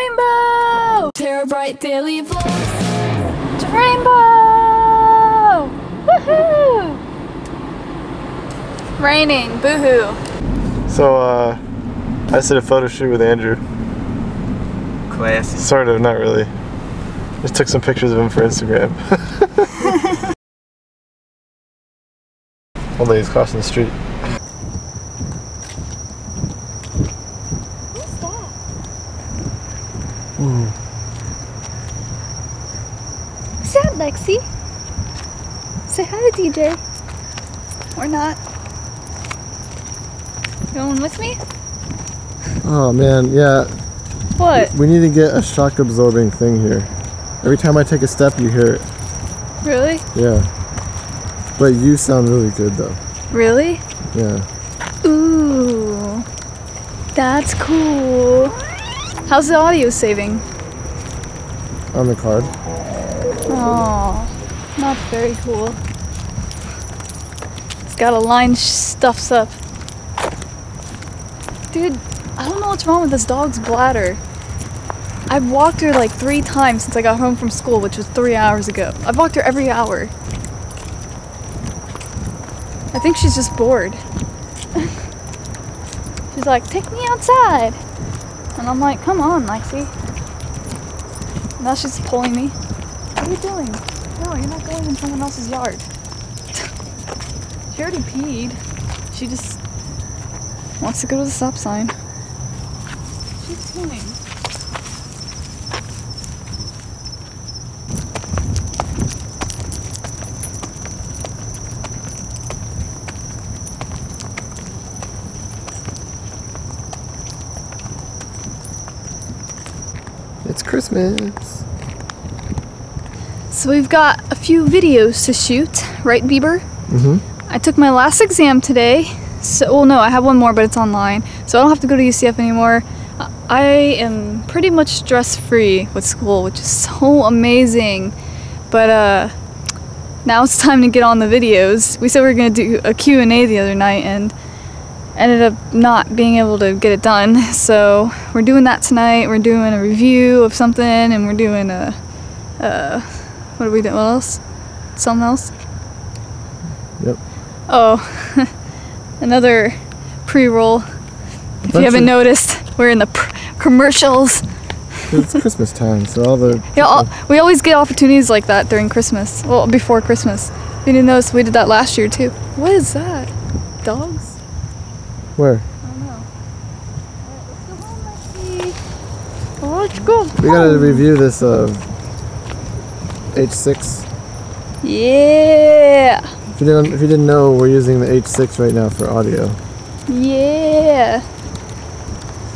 rainbow! TeraBrite daily vlogs. It's a rainbow! Woohoo! Raining, boohoo. So, I just did a photo shoot with Andrew. Classy. Sort of, not really. Just took some pictures of him for Instagram. Old lady's crossing the street. Who's that? Ooh. Who's that, Lexi? Say hi to DJ. Or not. Going with me? Oh man, yeah. What? We need to get a shock absorbing thing here. Every time I take a step, you hear it. Really? Yeah. But you sound really good though. Really? Yeah. Ooh. That's cool. How's the audio saving? On the card. Oh, not very cool. It's gotta line stuffs up. Dude, I don't know what's wrong with this dog's bladder. I've walked her like 3 times since I got home from school, which was 3 hours ago. I've walked her every hour. I think she's just bored. She's like, take me outside. And I'm like, come on, Lexi. Now she's pulling me. What are you doing? No, you're not going in someone else's yard. She already peed. She just wants to go to the stop sign. She's doing. It's Christmas. So we've got a few videos to shoot, right, Bieber? Mm-hmm. I took my last exam today. So, well, no, I have one more, but it's online. So I don't have to go to UCF anymore. I am pretty much stress-free with school, which is so amazing. But now it's time to get on the videos. We said we were going to do a Q&A the other night and ended up not being able to get it done. So we're doing that tonight. We're doing a review of something, and we're doing a what are we doing? What else? Something else? Yep. Oh, another pre-roll. If you haven't noticed, we're in the commercials. It's Christmas time, so all the... Yeah, we always get opportunities like that during Christmas. Well, before Christmas. If you didn't notice, we did that last year too. What is that? Dogs? Where? I don't know. Alright, let's go home, Lexi. Let's go. We gotta review this H6. Yeah. If you didn't know, we're using the H6 right now for audio. Yeah.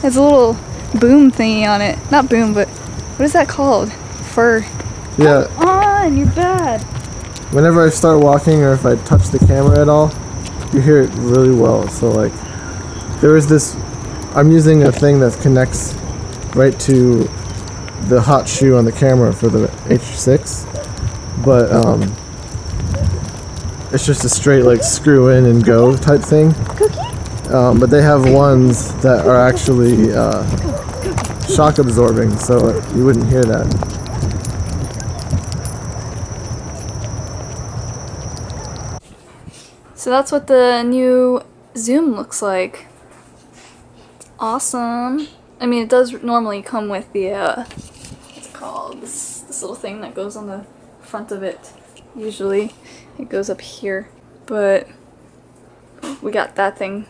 There's a little boom thingy on it. Not boom, but what is that called? Fur. Yeah. Come on, you're bad. Whenever I start walking or if I touch the camera at all, you hear it really well. So like, there is this, I'm using a thing that connects right to the hot shoe on the camera for the H6, but it's just a straight like screw in and go type thing. But they have ones that are actually shock absorbing, so you wouldn't hear that. So that's what the new Zoom looks like. It's awesome. I mean, it does normally come with the what's it called? This little thing that goes on the front of it. Usually it goes up here, but we got that thing.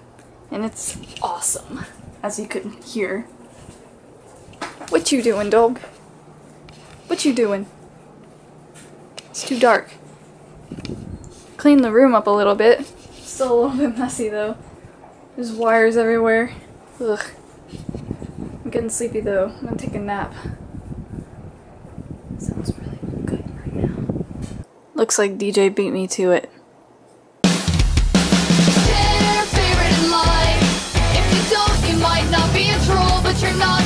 And it's awesome, as you could hear. What you doing, dog? What you doing? It's too dark. Clean the room up a little bit. Still a little bit messy though. There's wires everywhere. Ugh. I'm getting sleepy though. I'm gonna take a nap. Sounds really good right now. Looks like DJ beat me to it. Might not be a troll, but you're not